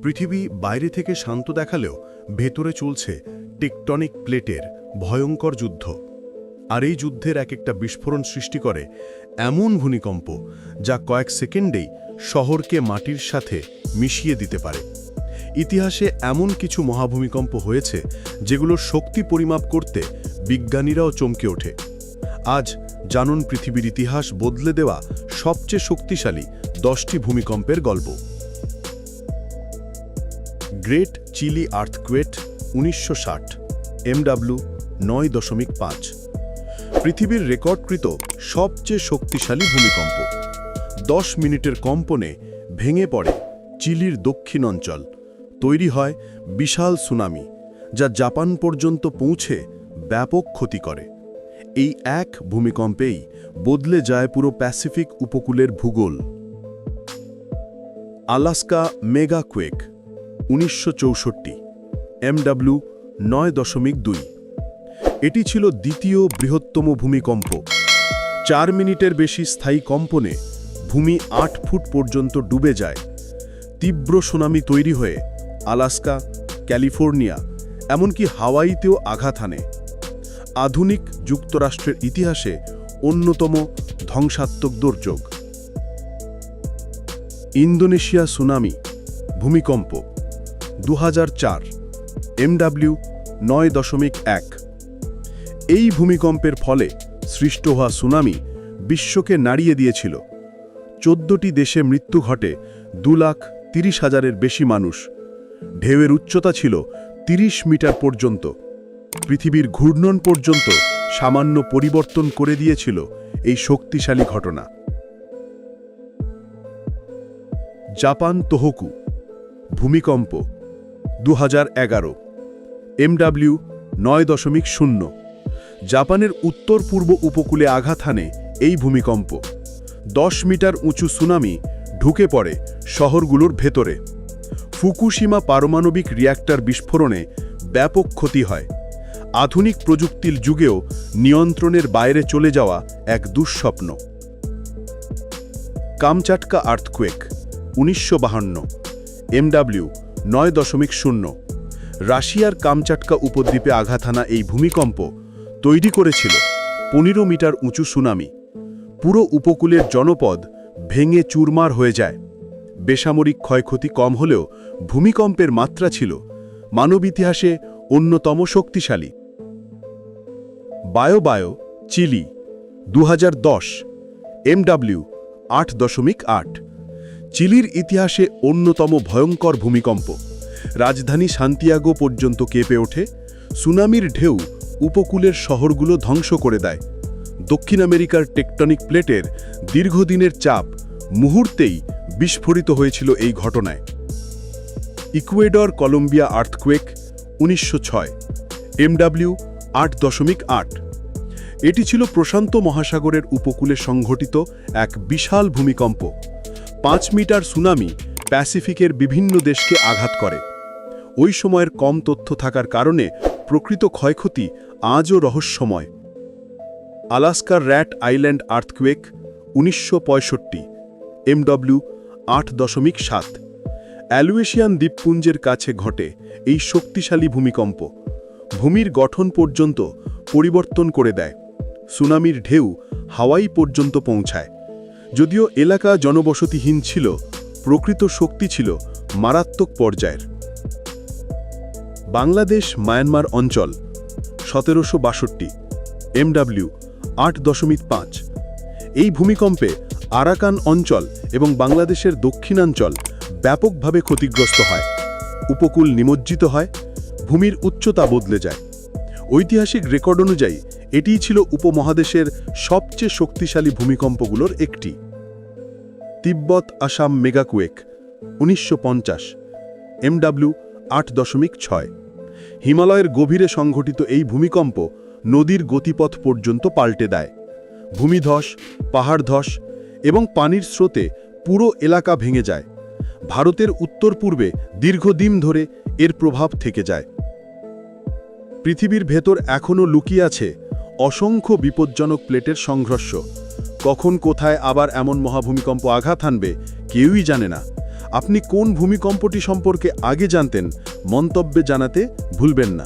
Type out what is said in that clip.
পৃথিবী বাইরে থেকে শান্ত দেখালেও ভেতরে চলছে টেকটনিক প্লেটের ভয়ঙ্কর যুদ্ধ। আর এই যুদ্ধের এক একটা বিস্ফোরণ সৃষ্টি করে এমন ভূমিকম্প যা কয়েক সেকেন্ডেই শহরকে মাটির সাথে মিশিয়ে দিতে পারে। ইতিহাসে এমন কিছু মহাভূমিকম্প হয়েছে যেগুলোর শক্তি পরিমাপ করতে বিজ্ঞানীরাও চমকে ওঠে। আজ জানুন পৃথিবীর ইতিহাস বদলে দেওয়া সবচেয়ে শক্তিশালী 10টি ভূমিকম্পের গল্প। Great Chile earthquake 1960 MW 9.5। পৃথিবীর রেকর্ডকৃত সবচেয়ে শক্তিশালী ভূমিকম্প। 10 মিনিটের কম্পনে ভেঙে পড়ে চিলির দক্ষিণ অঞ্চল, তৈরি হয় বিশাল সুনামি যা জাপান পর্যন্ত পৌঁছে ব্যাপক ক্ষতি করে। এই এক ভূমিকম্পেই বদলে যায় পুরো প্যাসিফিক উপকূলের ভূগোল। Alaska mega quake 1964 MW 9.2। এটি ছিল দ্বিতীয় বৃহত্তম ভূমিকম্প। 4 মিনিটের বেশি স্থায়ী কম্পনে ভূমি 8 ফুট পর্যন্ত ডুবে যায়। তীব্র সুনামি তৈরি হয়ে আলাস্কা, ক্যালিফোর্নিয়া, এমনকি হাওয়াইতেও আঘাত হানে। আধুনিক যুক্তরাষ্ট্রের ইতিহাসে অন্যতম ধ্বংসাত্মক দুর্যোগ। ইন্দোনেশিয়া সুনামি ভূমিকম্প 2004 MW 9.1। এই ভূমিকম্পের ফলে সৃষ্ট হওয়া সুনামি বিশ্বকে নাড়িয়ে দিয়েছিল। 14টি দেশে মৃত্যু ঘটে 2,30,000-এর বেশি মানুষ। ঢেউয়ের উচ্চতা ছিল 30 মিটার পর্যন্ত। পৃথিবীর ঘূর্ণন পর্যন্ত সামান্য পরিবর্তন করে দিয়েছিল এই শক্তিশালী ঘটনা। জাপান তোহোকু ভূমিকম্প 2011 MW 9.0। জাপানের উত্তর পূর্ব উপকূলে আঘাত হানে এই ভূমিকম্প। 10 মিটার উঁচু সুনামি ঢুকে পড়ে শহরগুলোর ভেতরে। ফুকুশিমা পারমাণবিক রিয়্যাক্টর বিস্ফোরণে ব্যাপক ক্ষতি হয়। আধুনিক প্রযুক্তির যুগেও নিয়ন্ত্রণের বাইরে চলে যাওয়া এক দুঃস্বপ্ন। Kamchatka earthquake 1952 MW 9.0। রাশিয়ার কামচাটকা উপদ্বীপে আঘাত হানা এই ভূমিকম্প তৈরি করেছিল 15 মিটার উঁচু সুনামি। পুরো উপকূলের জনপদ ভেঙে চুরমার হয়ে যায়। বেসামরিক ক্ষয়ক্ষতি কম হলেও ভূমিকম্পের মাত্রা ছিল মানব ইতিহাসে অন্যতম শক্তিশালী। Bio Chile 2010 MW 8.8। চিলির ইতিহাসে অন্যতম ভয়ঙ্কর ভূমিকম্প। রাজধানী সান্তিয়াগো পর্যন্ত কেঁপে ওঠে। সুনামির ঢেউ উপকূলের শহরগুলো ধ্বংস করে দেয়। দক্ষিণ আমেরিকার টেকটনিক প্লেটের দীর্ঘদিনের চাপ মুহূর্তেই বিস্ফোরিত হয়েছিল এই ঘটনায়। Ecuador Colombia earthquake 1906 MW 8.8। এটি ছিল প্রশান্ত মহাসাগরের উপকূলে সংঘটিত এক বিশাল ভূমিকম্প। 5 মিটার সুনামি প্যাসিফিকের বিভিন্ন দেশকে আঘাত করে। ওই সময়ের কম তথ্য থাকার কারণে প্রকৃত ক্ষয়ক্ষতি আজও রহস্যময়। আলাস্কার র্যাট আইল্যান্ড আর্থকুয়েক 1965 MW 8.7। অ্যালুয়েশিয়ান দ্বীপপুঞ্জের কাছে ঘটে এই শক্তিশালী ভূমিকম্প। ভূমির গঠন পর্যন্ত পরিবর্তন করে দেয়। সুনামির ঢেউ হাওয়াই পর্যন্ত পৌঁছায়। যদিও এলাকা জনবসতিহীন ছিল, প্রকৃত শক্তি ছিল মারাত্মক পর্যায়ের। বাংলাদেশ মায়ানমার অঞ্চল 1762 MW 8.5। এই ভূমিকম্পে আরাকান অঞ্চল এবং বাংলাদেশের দক্ষিণাঞ্চল ব্যাপকভাবে ক্ষতিগ্রস্ত হয়। উপকূল নিমজ্জিত হয়, ভূমির উচ্চতা বদলে যায়। ঐতিহাসিক রেকর্ড অনুযায়ী এটিই ছিল উপমহাদেশের সবচেয়ে শক্তিশালী ভূমিকম্পগুলোর একটি। তিব্বত আসাম মেগাকুয়েক 1950 MW 8.6। হিমালয়ের গভীরে সংঘটিত এই ভূমিকম্প নদীর গতিপথ পর্যন্ত পাল্টে দেয়। ভূমিধস, পাহাড় ধস এবং পানির স্রোতে পুরো এলাকা ভেঙে যায়। ভারতের উত্তর পূর্বে দীর্ঘদিন ধরে এর প্রভাব থেকে যায়। পৃথিবীর ভেতর এখনও লুকিয়ে আছে অসংখ্য বিপজ্জনক প্লেটের সংঘর্ষ। কখন কোথায় আবার এমন মহাভূমিকম্প আঘাত হানবে কেউই জানে না। আপনি কোন ভূমিকম্পটি সম্পর্কে আগে জানতেন মন্তব্যে জানাতে ভুলবেন না।